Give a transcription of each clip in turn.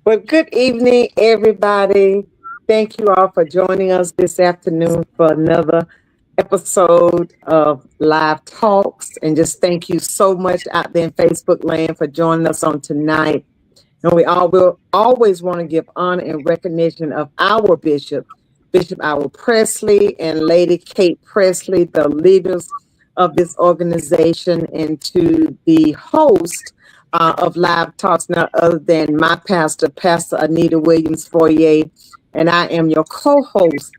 Well, good evening, everybody. Thank you all for joining us this afternoon for another episode of Live Talks. And just thank you so much out there in Facebook land for joining us on tonight. And we all will always want to give honor and recognition of our bishop, Bishop Howard Presley and Lady Kate Presley, the leaders of this organization, and to the host of Live Talks, not other than my pastor, Pastor Anita Williams Foyer, and I am your co-host,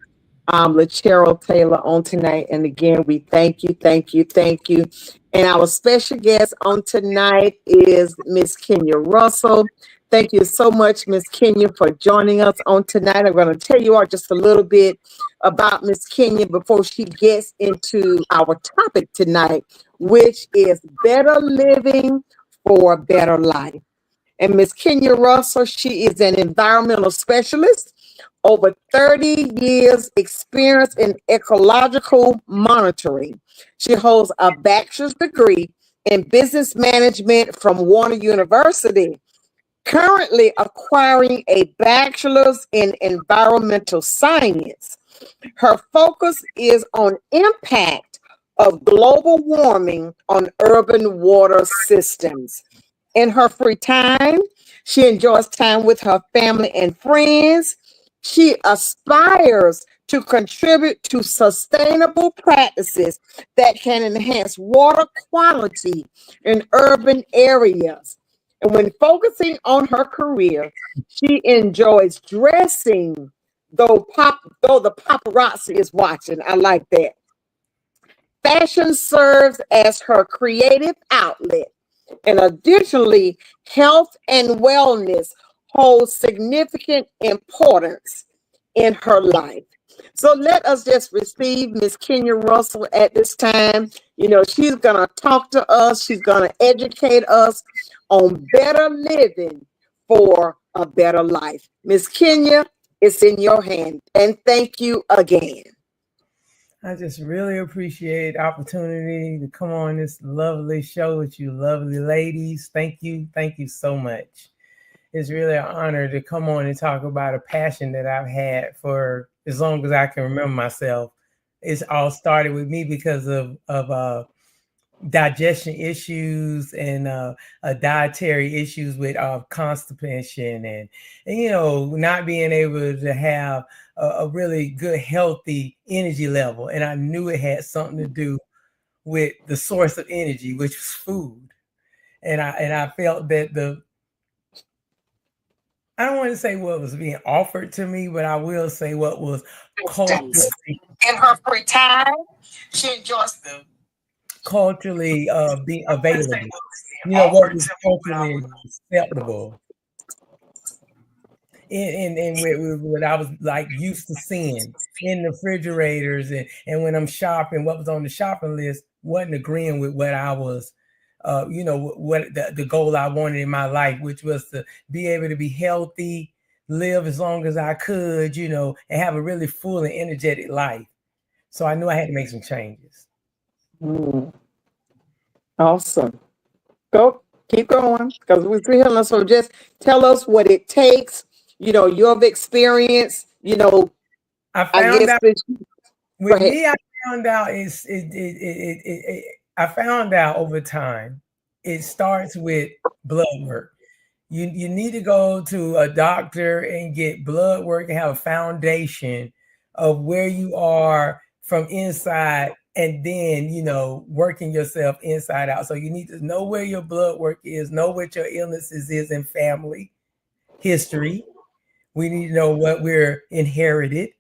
LaCheryl Taylor, on tonight. And again, we thank you, thank you, thank you. And our special guest on tonight is Miss Kenya Russell. Thank you so much, Miss Kenya, for joining us on tonight. I'm going to tell you all just a little bit about Miss Kenya before she gets into our topic tonight, which is better living for a better life. And Miss Kenya Russell, she is an environmental specialist, over 30 years experience in ecological monitoring. She holds a bachelor's degree in business management from Warner University, currently acquiring a bachelor's in environmental science. Her focus is on impact of global warming on urban water systems. In her free time, she enjoys time with her family and friends. She aspires to contribute to sustainable practices that can enhance water quality in urban areas. And when focusing on her career, she enjoys dressing, though the paparazzi is watching. I like that. Fashion serves as her creative outlet. And additionally, health and wellness holds significant importance in her life. So let us just receive Miss Kenya Russell at this time. You know, she's going to talk to us. She's going to educate us on better living for a better life. Miss Kenya, it's in your hand. And thank you again. I just really appreciate the opportunity to come on this lovely show with you lovely ladies. Thank you. Thank you so much. It's really an honor to come on and talk about a passion that I've had for as long as I can remember myself. It's all started with me because of digestion issues and dietary issues with constipation and you know, not being able to have a really good, healthy energy level. And I knew it had something to do with the source of energy, which was food. And I felt that I don't want to say what was being offered to me, but I will say what was culturally. In her free time, she enjoys them. Culturally being available. You know, what was culturally acceptable. And what I was like used to seeing in the refrigerators and when I'm shopping, what was on the shopping list wasn't agreeing with what I was, you know, what the goal I wanted in my life, which was to be able to be healthy, live as long as I could, you know, and have a really full and energetic life. So I knew I had to make some changes. Awesome. Keep going, because we're healing. So just tell us what it takes, you know, your experience, you know. I found out with me, I found out I found out over time, it starts with blood work. You need to go to a doctor and get blood work and have a foundation of where you are from inside, and then, you know, working yourself inside out. So you need to know where your blood work is, know what your illnesses is in family history. We need to know what we're inherited,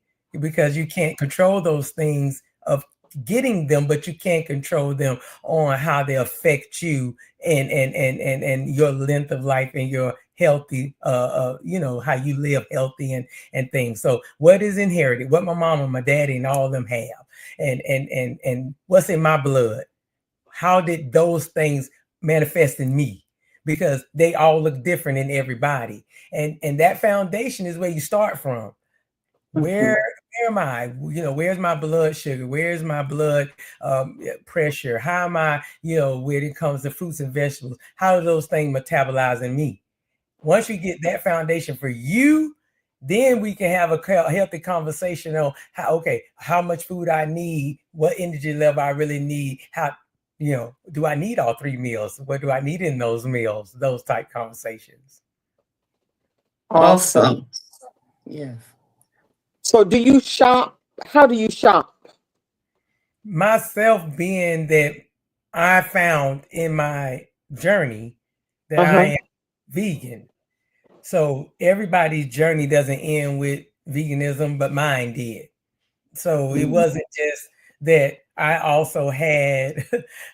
because you can't control those things of getting them, but you can control them on how they affect you and your length of life and your healthy, you know, how you live healthy and things. So what is inherited, what my mama, my daddy, and all of them have, and what's in my blood, how did those things manifest in me? Because they all look different in everybody, and that foundation is where you start from. Where am I? You know, where's my blood sugar? Where's my blood pressure? How am I, you know, when it comes to fruits and vegetables, how do those things metabolize in me? Once you get that foundation for you, then we can have a healthy conversation on how, okay, how much food I need, what energy level I really need, how, you know, do I need all 3 meals? What do I need in those meals? Those type conversations. Awesome. Yes. So do you shop? How do you shop? Myself, being that I found in my journey that I am vegan. So everybody's journey doesn't end with veganism, but mine did. So it wasn't just that I also had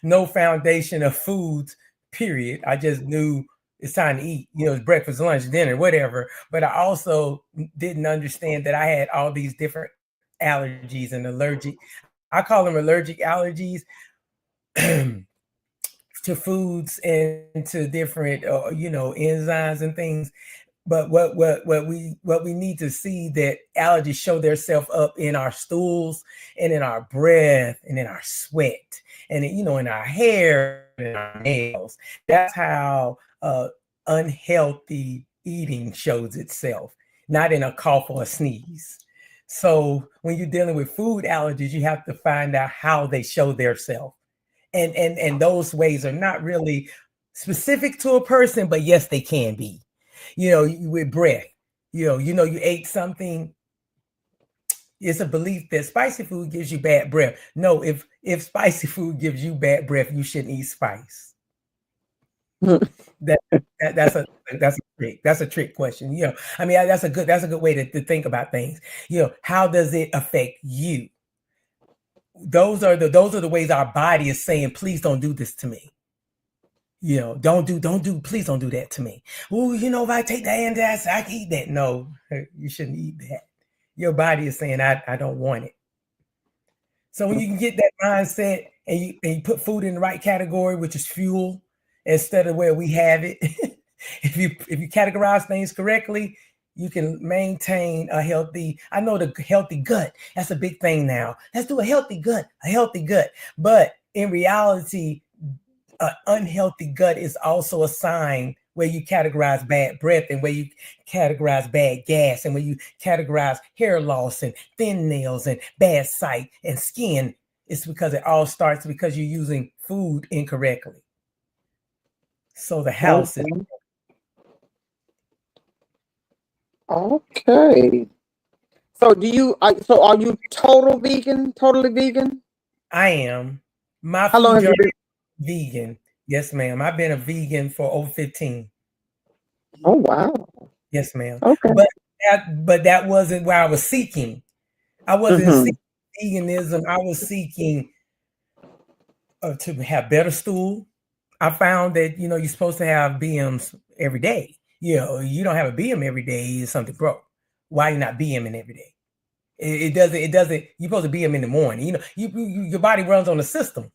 no foundation of foods, period. I just knew it's time to eat, you know, it's breakfast, lunch, dinner, whatever. But I also didn't understand that I had all these different allergies and allergic, I call them allergic allergies to foods and to different, you know, enzymes and things. But what we need to see, that allergies show themselves up in our stools and in our breath and in our sweat and, you know, in our hair and in our nails. That's how unhealthy eating shows itself, not in a cough or a sneeze. So when you're dealing with food allergies, you have to find out how they show themselves. And those ways are not really specific to a person, but yes, they can be. You know, with breath, you know, you ate something. It's a belief that spicy food gives you bad breath. No, if spicy food gives you bad breath, you shouldn't eat spice. That's a trick question. You know, I mean, that's a good way to think about things. You know, how does it affect you? Those are the ways our body is saying, please don't do this to me. You know, please don't do that to me. Oh, you know, if I take that antacid, I can eat that. No, you shouldn't eat that. Your body is saying, I don't want it. So when you can get that mindset and you put food in the right category, which is fuel, instead of where we have it, if you categorize things correctly, you can maintain a healthy, I know the healthy gut, that's a big thing now. Let's do a healthy gut. But in reality, an unhealthy gut is also a sign where you categorize bad breath and where you categorize bad gas and where you categorize hair loss and thin nails and bad sight and skin. It's because it all starts because you're using food incorrectly. So the house is... Okay. So are you totally vegan? I am. My How long have you been vegan? Yes, ma'am. I've been a vegan for over 15. Oh, wow. Yes, ma'am. Okay. But that wasn't where I was seeking. I wasn't seeking veganism. I was seeking to have better stool. I found that, you know, you're supposed to have BMs every day. You know, you don't have a BM every day, is something broke. Why are you not BMing every day? It doesn't, you're supposed to BM in the morning. You know, your body runs on the system.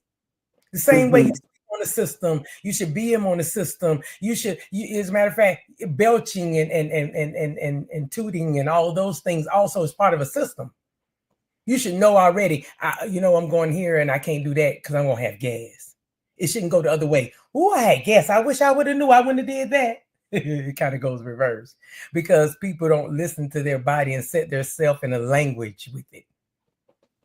The same way you on the system, you should BM on the system. You should, as a matter of fact, belching and tooting and all those things also is part of a system. You should know already, you know, I'm going here and I can't do that because I'm going to have gas. It shouldn't go the other way. Oh, I had gas. I wish I would have knew. I wouldn't have did that. It kind of goes reverse because people don't listen to their body and set their self in a language with it.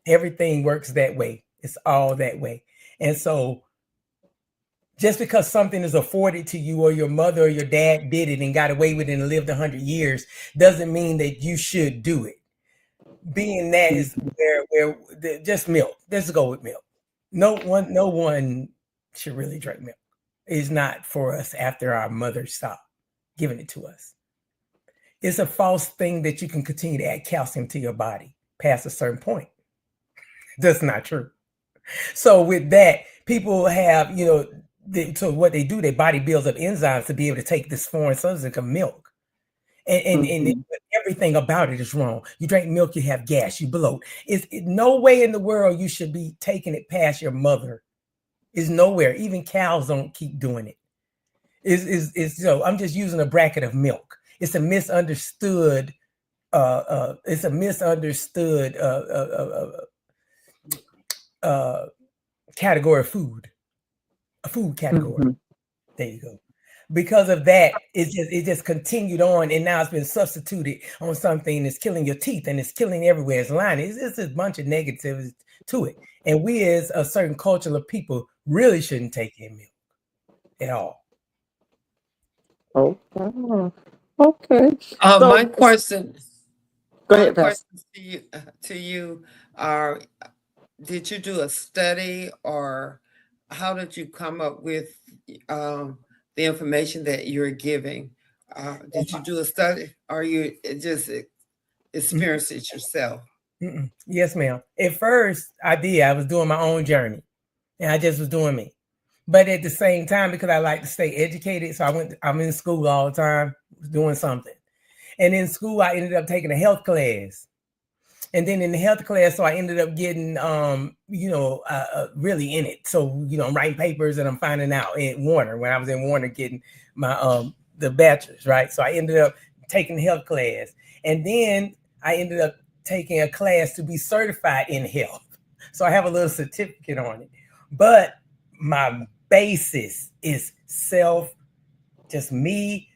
Everything works that way. It's all that way. And so Just because something is afforded to you, or your mother or your dad did it and got away with it and lived 100 years, doesn't mean that you should do it. Being that is where just milk. Let's go with milk. No one should really drink milk. It's not for us after our mother stopped giving it to us. It's a false thing that you can continue to add calcium to your body past a certain point. That's not true. So with that, people have, so what they do, their body builds up enzymes to be able to take this foreign substance of milk. And everything about it is wrong. You drink milk, you have gas, you bloat. It's no way in the world you should be taking it past your mother. Is nowhere. Even cows don't keep doing it. So I'm just using a bracket of milk. It's a misunderstood. Category of food. A food category. There you go. Because of that, it just continued on, and now it's been substituted on something that's killing your teeth and it's killing everywhere. It's lining. It's a bunch of negatives to it. And we, as a certain culture of people, really shouldn't take in milk at all. Okay. My question. Go ahead, questions to you are: did you do a study, or how did you come up with the information that you're giving? Did you do a study, or you just experienced it yourself? Yes, ma'am. At first, I did. I was doing my own journey, and I just was doing me. But at the same time, because I like to stay educated, so I'm in school all the time, doing something. And in school, I ended up taking a health class. And then in the health class, so I ended up getting, really in it. So, I'm writing papers and I'm finding out in Warner, when I was in Warner getting my, the bachelor's, right? So I ended up taking the health class. And then I ended up taking a class to be certified in health. So I have a little certificate on it. But my basis is just me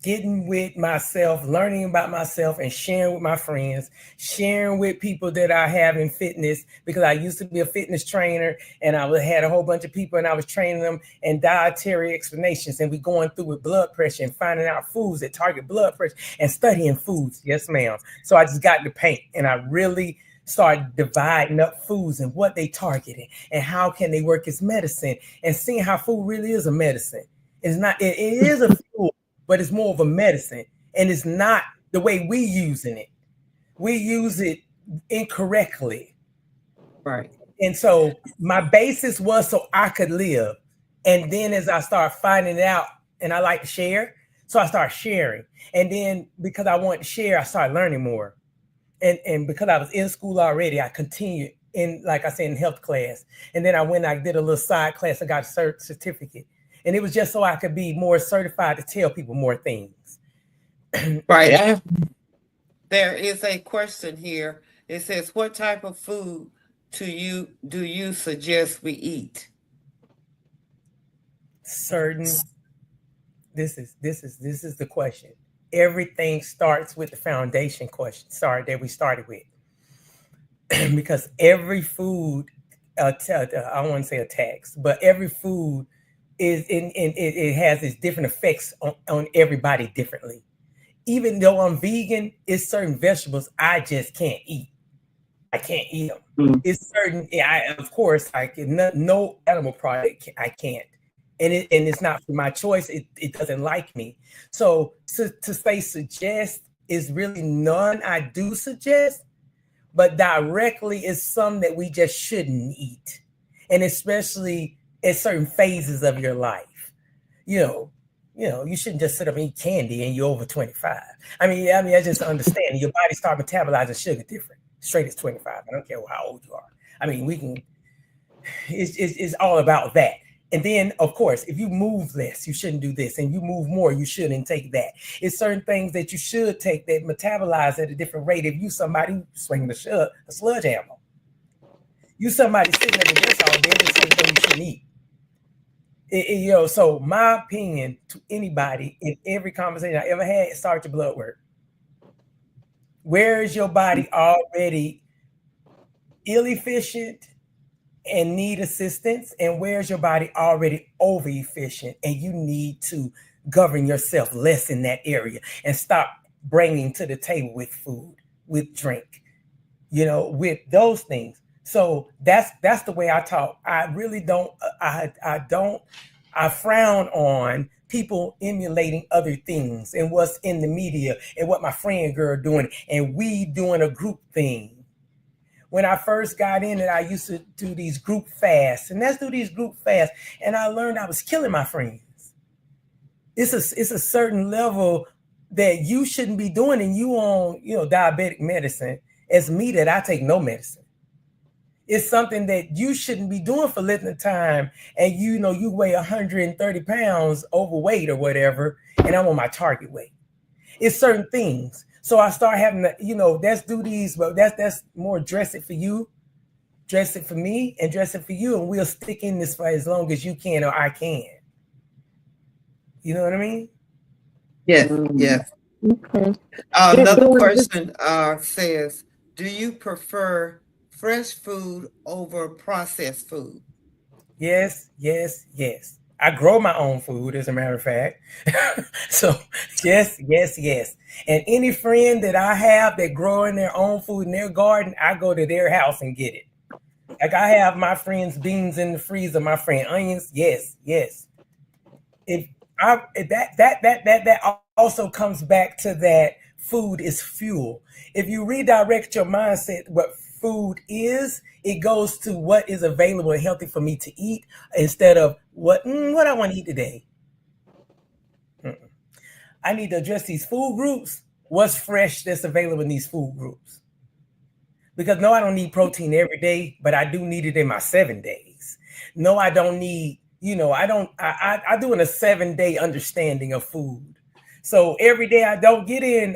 getting with myself, learning about myself, and sharing with my friends, sharing with people that I have in fitness, because I used to be a fitness trainer, and I had a whole bunch of people, and I was training them in dietary explanations, and we going through with blood pressure and finding out foods that target blood pressure and studying foods. Yes, ma'am. So I just got into paint, and I really started dividing up foods and what they targeted and how can they work as medicine, and seeing how food really is a medicine. It's not, it is a fuel, but it's more of a medicine, and it's not the way we using it. We use it incorrectly. Right. And so my basis was so I could live. And then as I start finding it out, and I like to share, so I start sharing. And then because I want to share, I started learning more. And because I was in school already, I continued in, like I said, in health class. And then I did a little side class and got a certificate. And it was just so I could be more certified to tell people more things. Right. There is a question here. It says, what type of food do you suggest we eat? This is the question. Everything starts with the foundation question. That we started with. Because every food, I don't want to say attacks, but every food it has its different effects on everybody differently. Even though I'm vegan, it's certain vegetables I just can't eat. I can't eat them. It's certain, of course, I can, no animal product I can't. And it's not for my choice. It doesn't like me. So to say suggest is really none I do suggest, but directly is some that we just shouldn't eat. And especially at certain phases of your life. You shouldn't just sit up and eat candy and you're over 25. I mean, I just understand your body start metabolizing sugar different. Straight as 25. I don't care how old you are. I mean, it's all about that. And then, of course, if you move less, you shouldn't do this. And you move more, you shouldn't take that. It's certain things that you should take that metabolize at a different rate. If you somebody swinging a sludge hammer, you somebody sitting at the desk all day, there's certain things you shouldn't eat. So my opinion to anybody in every conversation I ever had, start your blood work. Where is your body already ill efficient and need assistance, and where's your body already over efficient and you need to govern yourself less in that area and stop bringing to the table with food, with drink, with those things. So that's the way I talk. I really don't, I frown on people emulating other things and what's in the media and what my friend girl doing and we doing a group thing. When I first got in it, I used to do these group fasts, and let's do these group fasts. And I learned I was killing my friends. It's a certain level that you shouldn't be doing, and you on, diabetic medicine. It's me that I take no medicine. It's something that you shouldn't be doing for length of time, and you weigh 130 pounds overweight or whatever, and I'm on my target weight. It's certain things. So I start having to, let's do these, but that's more dress it for you, dress it for me, and dress it for you, and we'll stick in this for as long as you can or I can. You know what I mean? Yes, yes. Okay. Another person says, do you prefer fresh food over processed food? Yes, yes, yes. I grow my own food, as a matter of fact. So yes, yes, yes. And any friend that I have that growing their own food in their garden, I go to their house and get it. Like I have my friend's beans in the freezer, my friend onions. Yes, yes. That also comes back to that food is fuel. If you redirect your mindset, what food is, it goes to what is available and healthy for me to eat instead of what I want to eat today. I need to address these food groups. What's fresh that's available in these food groups? Because no, I don't need protein every day, but I do need it in my 7 days. No, I don't need, I do in a 7-day understanding of food. So every day I don't get in,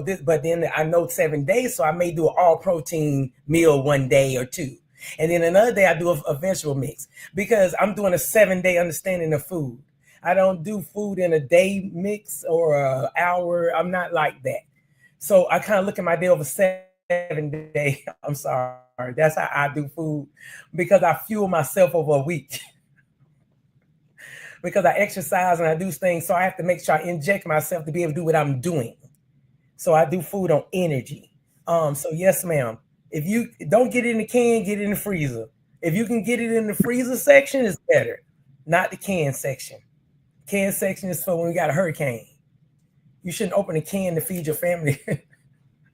this, but then I know 7 days. So I may do an all protein meal one day or two. And then another day I do a vegetable mix because I'm doing a 7-day understanding of food. I don't do food in a day mix or an hour. I'm not like that. So I kind of look at my day over 7 days. I'm sorry. That's how I do food because I fuel myself over a week. Because I exercise and I do things. So I have to make sure I inject myself to be able to do what I'm doing. So I do food on energy. So yes, ma'am. If you don't get it in the can, get it in the freezer. If you can get it in the freezer section, it's better. Not the can section. Can section is for when we got a hurricane. You shouldn't open a can to feed your family.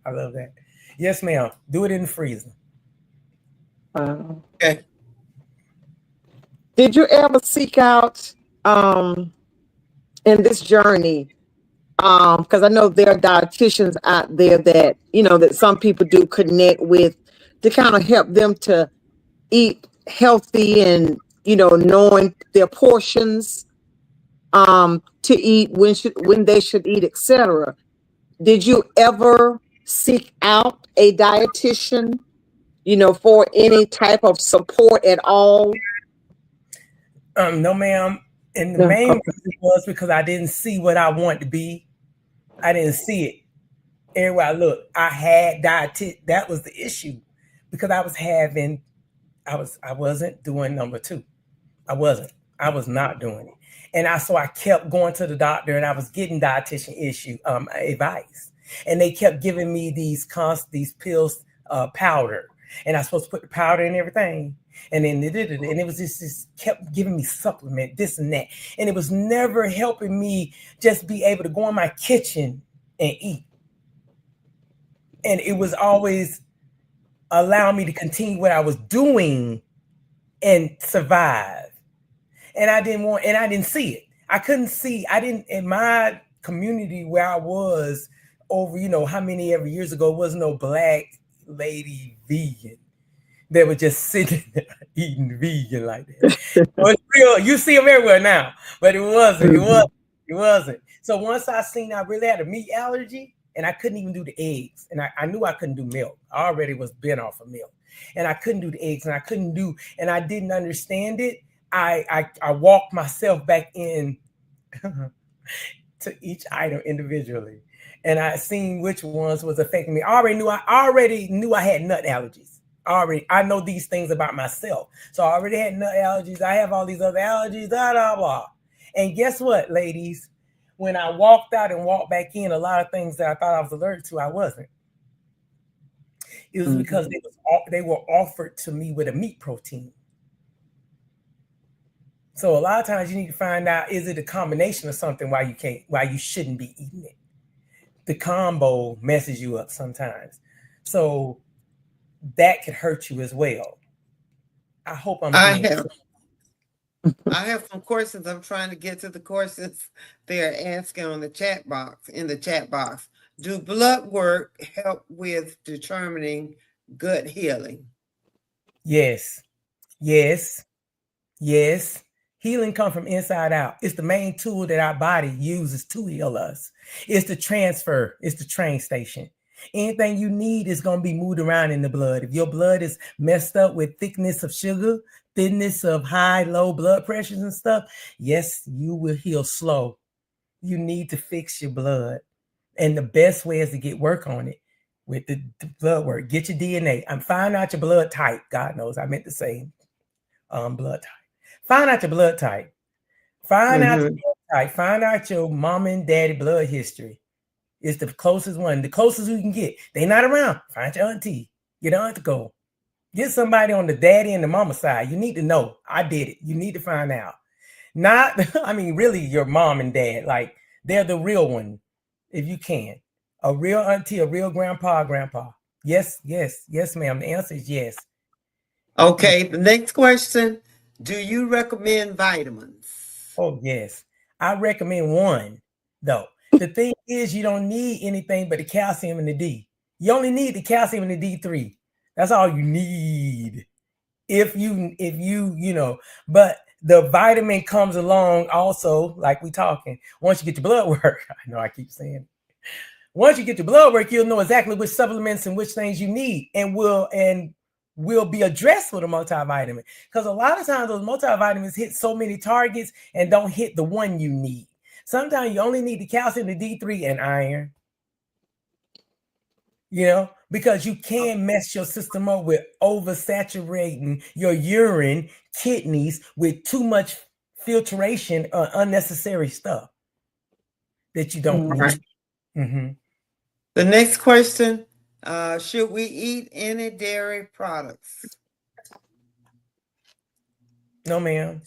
I love that. Yes, ma'am. Do it in the freezer. Okay. Did you ever seek out in this journey? Because I know there are dietitians out there that, that some people do connect with to kind of help them to eat healthy and, knowing their portions, to eat when they should eat, etc. Did you ever seek out a dietitian, for any type of support at all? No, ma'am. And the main reason was because I didn't see what I want to be. I didn't see it. Everywhere I looked, I had dietitian. That was the issue because I wasn't doing number 2. I was not doing it. And so I kept going to the doctor and I was getting dietitian advice. And they kept giving me these pills, powder. And I was supposed to put the powder in everything. And then it was just kept giving me supplement, this and that. And it was never helping me just be able to go in my kitchen and eat. And it was always allowing me to continue what I was doing and survive. And I didn't see it. In my community where I was over, how many ever years ago, was no black lady vegan. They were just sitting there eating vegan like that. So it's real. You see them everywhere now, but it wasn't. So once I really had a meat allergy and I couldn't even do the eggs. And I knew I couldn't do milk. I already was bent off of milk. And I couldn't do the eggs and I didn't understand it. I walked myself back in to each item individually. And I seen which ones was affecting me. I already knew I had nut allergies. I know these things about myself. So I already had nut allergies. I have all these other allergies, blah, blah, blah. And guess what, ladies? When I walked out and walked back in, a lot of things that I thought I was allergic to, I wasn't. It was because they were offered to me with a meat protein. So a lot of times you need to find out, is it a combination of something why you shouldn't be eating it? The combo messes you up sometimes. So that could hurt you as well. I hope I have some questions. I'm trying to get to the questions they're asking on the chat box, in the chat box. Do blood work help with determining gut healing? Yes. Yes. Yes. Healing comes from inside out. It's the main tool that our body uses to heal us. It's the transfer. It's the train station. Anything you need is going to be moved around in the blood. If your blood is messed up with thickness of sugar, thinness of high, low blood pressures and stuff, yes, you will heal slow. You need to fix your blood. And the best way is to get work on it with the blood work. Get your DNA. I'm finding out your blood type. God knows I meant to say blood type. Find out your blood type. Find out your blood type. Find out your mom and daddy blood history. It's the closest one. The closest you can get. They not around. Find your auntie. Get an aunt to go. Get somebody on the daddy and the mama side. You need to know. I did it. You need to find out. Not, I mean, really your mom and dad. Like, they're the real one, if you can. A real auntie, a real grandpa. Yes, ma'am. The answer is yes. Okay, the next question. Do you recommend vitamins? Oh, yes. I recommend one, though. The thing is, you don't need anything but the calcium and the D. You only need the calcium and the D3. That's all you need. If you know, but the vitamin comes along also, like we talking, once you get your blood work. I know I keep saying it. Once you get your blood work, you'll know exactly which supplements and which things you need and will be addressed with a multivitamin. Because a lot of times those multivitamins hit so many targets and don't hit the one you need. Sometimes you only need the calcium, the D3, and iron. You know, because you can mess your system up with oversaturating your urine, kidneys with too much filtration or unnecessary stuff that you don't need. Mm-hmm. The next question, should we eat any dairy products? No, ma'am.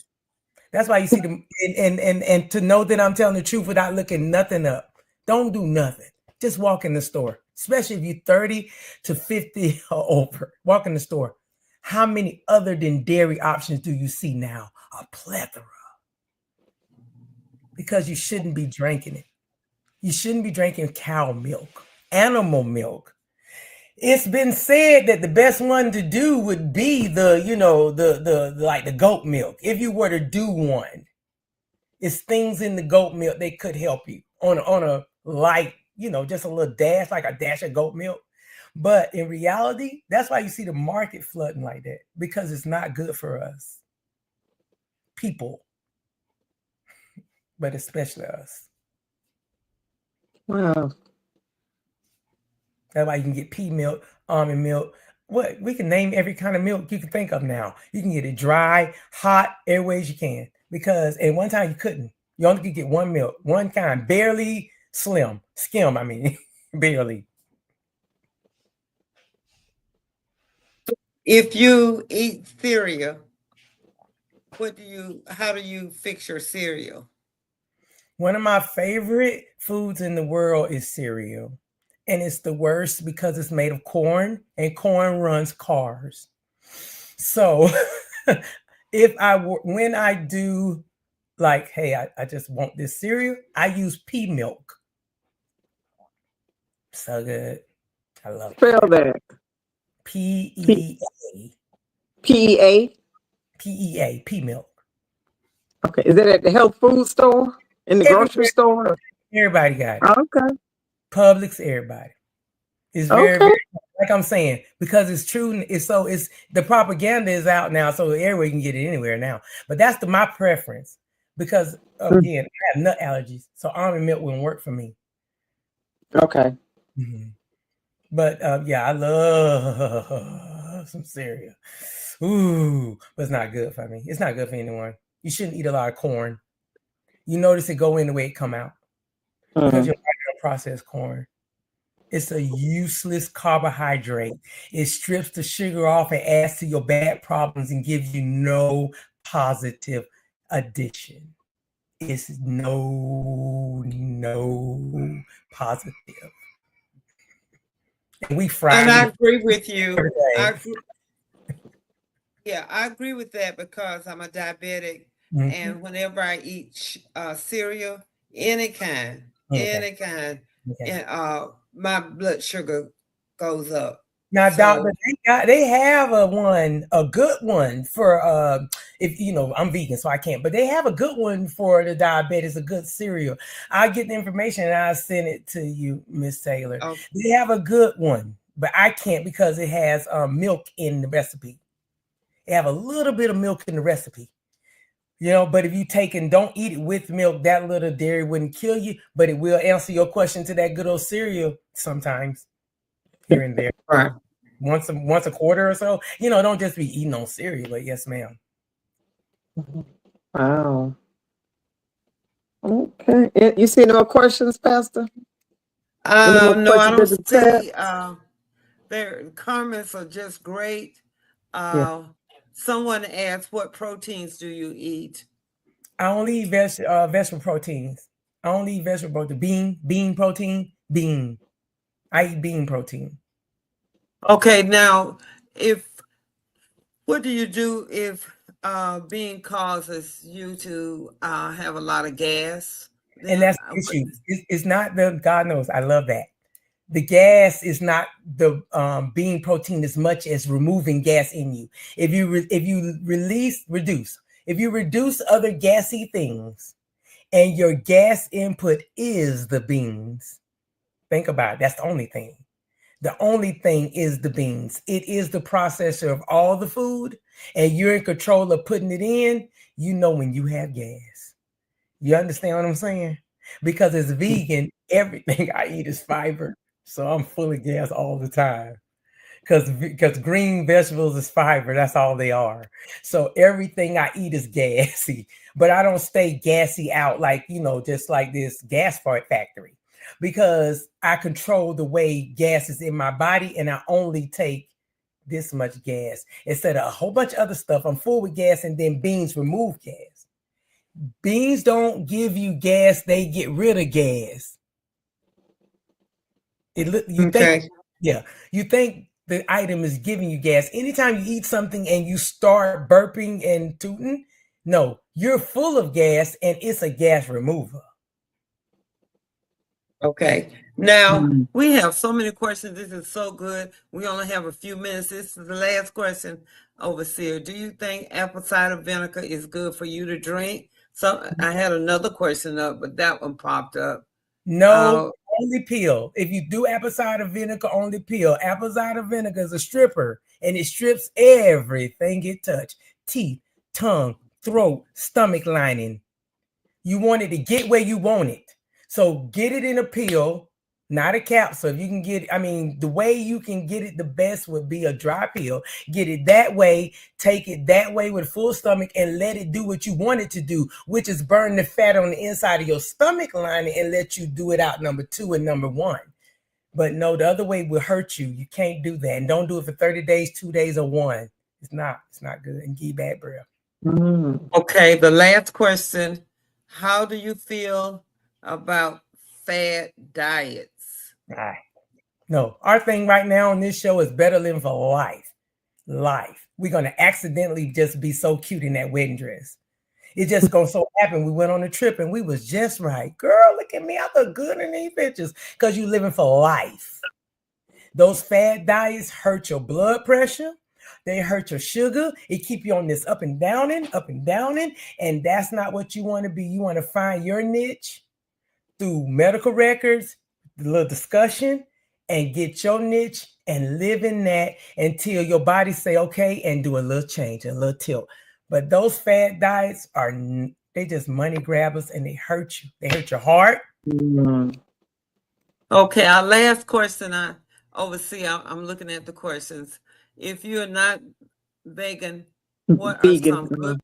That's why you see them, and to know that I'm telling the truth without looking nothing up. Don't do nothing. Just walk in the store, especially if you're 30 to 50 or over. Walk in the store. How many other than dairy options do you see now? A plethora. Because you shouldn't be drinking it. You shouldn't be drinking cow milk, animal milk. It's been said that the best one to do would be the goat milk. If you were to do one, it's things in the goat milk that could help you on a light, just a little dash, like a dash of goat milk. But in reality, that's why you see the market flooding like that, because it's not good for us people, but especially us. Wow. That's why you can get pea milk, almond milk. What we can name every kind of milk you can think of now. You can get it dry, hot, every ways you can. Because at one time you couldn't. You only could get one milk, one kind, barely skim, I mean, barely. If you eat cereal, how do you fix your cereal? One of my favorite foods in the world is cereal. And it's the worst because it's made of corn, and corn runs cars. So when I do like, hey, I just want this cereal, I use pea milk. So good. I love it. Spell that. P-E-A. P-E-A? P-E-A, pea milk. Okay. Is that at the health food store? In the grocery store? Everybody got it. Okay. Publix, everybody. It's very, very, like I'm saying, because it's true. It's the propaganda is out now, so everywhere you can get it anywhere now. But that's my preference because again, I have nut allergies, so almond milk wouldn't work for me. Okay. Mm-hmm. But yeah, I love love some cereal. Ooh, but it's not good for me. It's not good for anyone. You shouldn't eat a lot of corn. You notice it go in the way it come out because your body don't process corn. It's a useless carbohydrate. It strips the sugar off and adds to your bad problems and gives you no positive addition. It's no positive. And we fry. And I agree with you. every day. I agree with that because I'm a diabetic, Mhm. and whenever I eat cereal, any kind, Okay. and my blood sugar goes up. Now, So- doctor, they have a good one for if you know I'm vegan, so I can't, but they have a good one for the diabetes, a good cereal. I'll get the information and I'll send it to you, Miss Taylor. Okay. They have a good one, but I can't because it has milk in the recipe. They have a little bit of milk in the recipe. You know, but if you take and don't eat it with milk, that little dairy wouldn't kill you, but it will answer your question to that good old cereal sometimes, here and there. Right. Once a quarter or so. You know, don't just be eating on cereal, but yes, ma'am. Wow. Okay. You see no questions, Pastor? No, I questions in don't the see. Their comments are just great. Yeah. Someone asked, what proteins do you eat? I only eat vegetable proteins. I only eat vegetable protein. Bean protein. Bean. I eat bean protein. Okay, now what do you do if bean causes you to have a lot of gas? And that's the issue. It's not the, God knows, I love that. The gas is not the bean protein as much as removing gas in you. If you reduce other gassy things, and your gas input is the beans, think about it. That's the only thing. The only thing is the beans. It is the processor of all the food, and you're in control of putting it in. You know when you have gas. You understand what I'm saying? Because as a vegan, everything I eat is fiber. So I'm full of gas all the time. Because green vegetables is fiber. That's all they are. So everything I eat is gassy. But I don't stay gassy out like, you know, just like this gas factory. Because I control the way gas is in my body, and I only take this much gas instead of a whole bunch of other stuff. I'm full with gas, and then beans remove gas. Beans don't give you gas, they get rid of gas. You think the item is giving you gas. Anytime you eat something and you start burping and tooting, no, you're full of gas and it's a gas remover. Okay. Now, we have so many questions. This is so good. We only have a few minutes. This is the last question, Overseer. Do you think apple cider vinegar is good for you to drink? So I had another question up, but that one popped up. No, only peel. If you do apple cider vinegar, only peel. Apple cider vinegar is a stripper, and it strips everything it touch. Teeth, tongue, throat, stomach lining. You want it to get where you want it. So get it in a pill, not a capsule. If you can get, the way you can get it the best would be a dry pill. Get it that way, take it that way with full stomach, and let it do what you want it to do, which is burn the fat on the inside of your stomach lining and let you do it out number 2 and number 1. But no, the other way will hurt you. You can't do that. And don't do it for 30 days, 2 days, or 1. It's not good and give bad breath. Okay, the last question. How do you feel about fad diets? No, our thing right now on this show is better living for life. We're going to accidentally just be so cute in that wedding dress. It just going to so happen we went on a trip and we was just right. Girl, look at me. I look good in these pictures because you're living for life. Those fad diets hurt your blood pressure. They hurt your sugar. It keep you on this up and downing, and that's not what you want to be. You want to find your niche through medical records, a little discussion, and get your niche and live in that until your body say okay and do a little change, a little tilt. But those fad diets they just money grabbers, and they hurt you. They hurt your heart. Okay, our last question, Overseer, I'm looking at the questions. if you're not vegan, what are Vegan. some good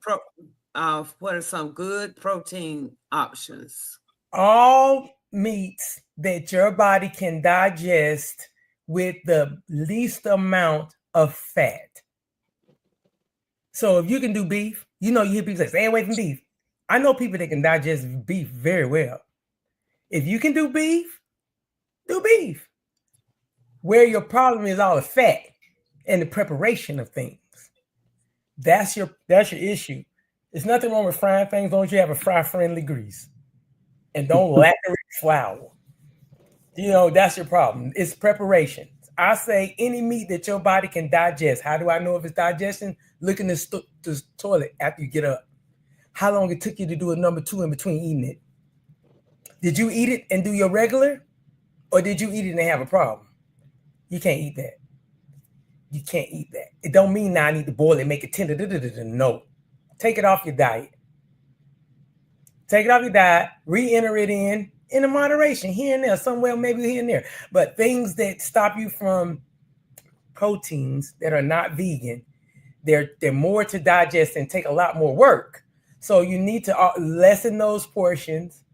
what are some good protein options? All meats that your body can digest with the least amount of fat. So if you can do beef, you hear people say, stay away from beef. I know people that can digest beef very well. If you can do beef, do beef. Where your problem is all the fat and the preparation of things. That's your issue. There's nothing wrong with frying things, don't you have a fry-friendly grease. And don't lack the flour. That's your problem. It's preparation. I say any meat that your body can digest. How do I know if it's digestion? Look in the toilet after you get up. How long it took you to do a number 2 in between eating it? Did you eat it and do your regular? Or did you eat it and have a problem? You can't eat that. You can't eat that. It don't mean now I need to boil it, make it tender. No. Take it off your diet. Take it off your diet, re-enter it in a moderation, here and there, somewhere, maybe here and there. But things that stop you from proteins that are not vegan, they're more to digest and take a lot more work. So you need to lessen those portions,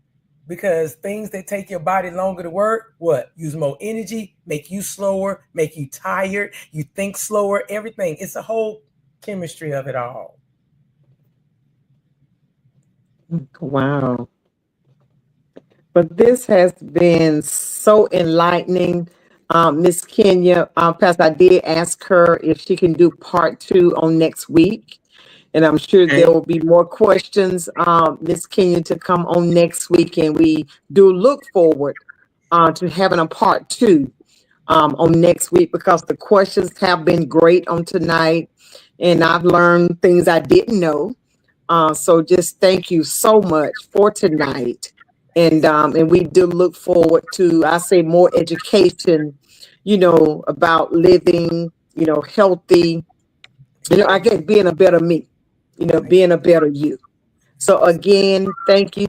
because things that take your body longer to work, use more energy, make you slower, make you tired, you think slower, everything. It's a whole chemistry of it all. Wow. But this has been so enlightening. Miss Kenya, Pastor, I did ask her if she can do part 2 on next week. And I'm sure there will be more questions, Miss Kenya, to come on next week. And we do look forward to having a part 2 on next week, because the questions have been great on tonight. And I've learned things I didn't know. So just thank you so much for tonight. And we do look forward to, I say, more education, about living, healthy, I guess being a better me, being a better you. So again, thank you.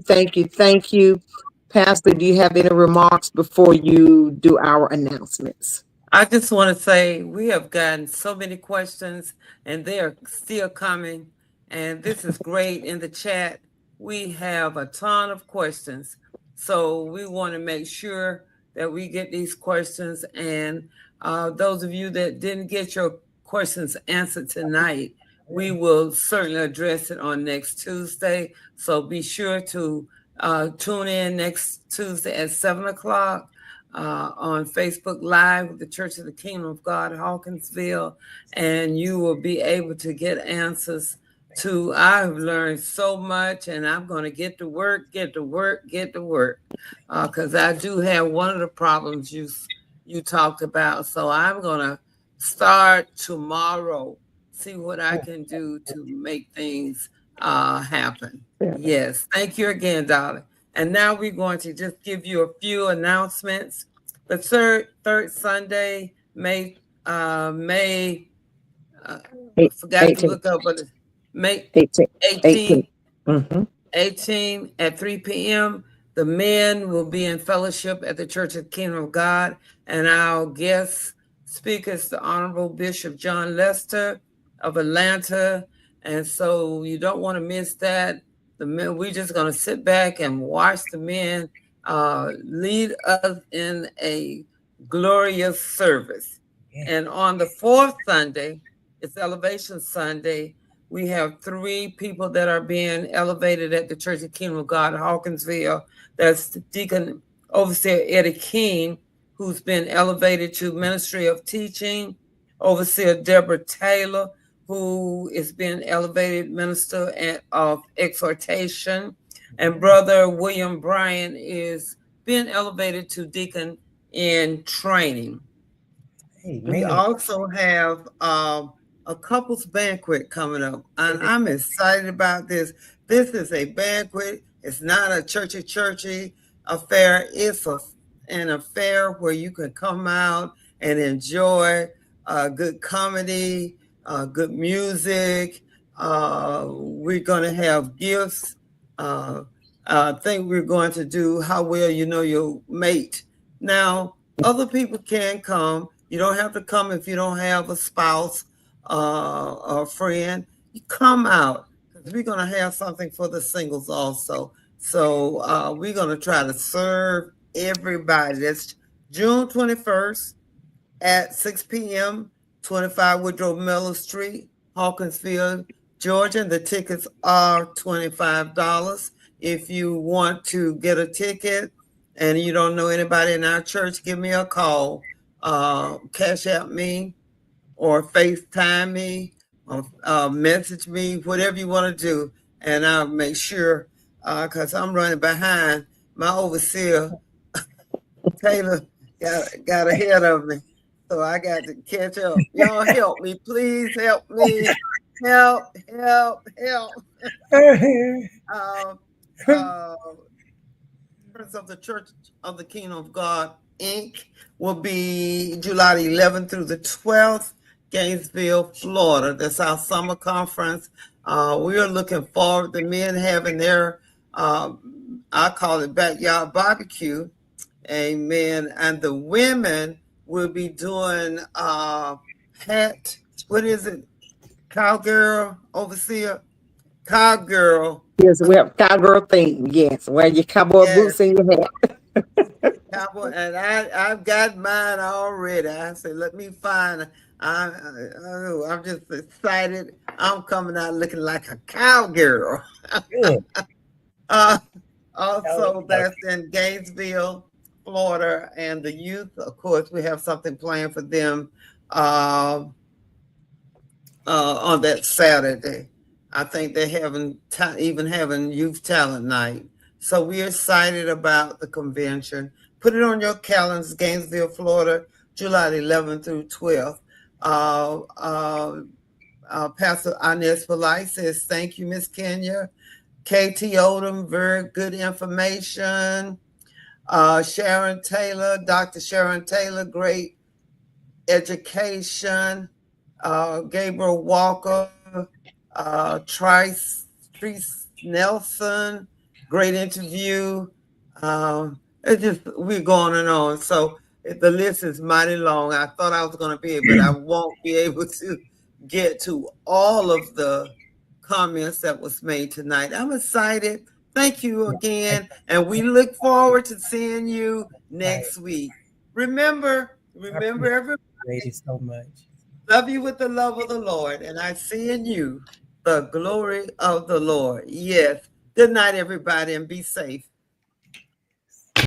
Pastor, do you have any remarks before you do our announcements? I just want to say we have gotten so many questions, and they are still coming. And this is great in the chat. We have a ton of questions. So we want to make sure that we get these questions. And those of you that didn't get your questions answered tonight, we will certainly address it on next Tuesday. So be sure to tune in next Tuesday at 7 o'clock on Facebook Live with the Church of the Kingdom of God, Hawkinsville. And you will be able to get answers to, I've learned so much, and I'm going to get to work, because I do have one of the problems you talked about. So I'm going to start tomorrow, see what I can do to make things happen. Yes. Thank you again, darling. And now we're going to just give you a few announcements. The third Sunday, May I forgot to look up, but May 18 at 3 p.m. The men will be in fellowship at the Church of the Kingdom of God, and our guest speaker is the Honorable Bishop John Lester of Atlanta. And so you don't want to miss that. The men, we're just going to sit back and watch the men lead us in a glorious service. And on the fourth Sunday, it's Elevation Sunday. We have 3 people that are being elevated at the Church of the Kingdom of God, Hawkinsville. That's Deacon Overseer Eddie King, who's been elevated to Ministry of Teaching. Overseer Deborah Taylor, who is being elevated Minister of Exhortation. And Brother William Bryan is being elevated to Deacon in Training. We also have a couples banquet coming up, and I'm excited about this. This is a banquet. It's not a churchy affair. It's an affair where you can come out and enjoy good comedy, good music. We're going to have gifts. I think we're going to do how well you know your mate. Now, other people can come. You don't have to come if you don't have a spouse or a friend. You come out, because we're going to have something for the singles also. So we're going to try to serve everybody. That's June 21st at 6 p.m., 25 Woodrow Miller Street, Hawkinsville, Georgia. The tickets are $25. If you want to get a ticket and you don't know anybody in our church, give me a call, cash out me, or FaceTime me, or message me, whatever you want to do, and I'll make sure, because I'm running behind. My overseer, Taylor, got ahead of me, so I got to catch up. Y'all help me, please help me. Help. Conference of the Church of the Kingdom of God, Inc. will be July 11th through the 12th, Gainesville, Florida. That's our summer conference. We are looking forward to men having their, I call it backyard barbecue. Amen. And the women will be doing what is it? Cowgirl, overseer? Cowgirl. Yes, we have cowgirl theme. Yes, wear your cowboy boots and your hat. Cowboy, and I've got mine already. I said, let me find. I'm just excited. I'm coming out looking like a cowgirl. Also, that's in Gainesville, Florida, and the youth. Of course, we have something planned for them on that Saturday. I think they're even having youth talent night. So we're excited about the convention. Put it on your calendars, Gainesville, Florida, July 11th through 12th. Pastor Inez Polite says, thank you, Miss Kenya. KT Odom, very good information. Sharon Taylor, Dr. Sharon Taylor, great education. Gabriel Walker, Trice Nelson, great interview. We're going on. So the list is mighty long. I thought I was going to be able, but I won't be able to get to all of the comments that was made tonight. I'm excited. Thank you again. And we look forward to seeing you next week. Remember everybody. Lady, so much. Love you with the love of the Lord, and I see in you the glory of the Lord. Yes. Good night, everybody, and be safe.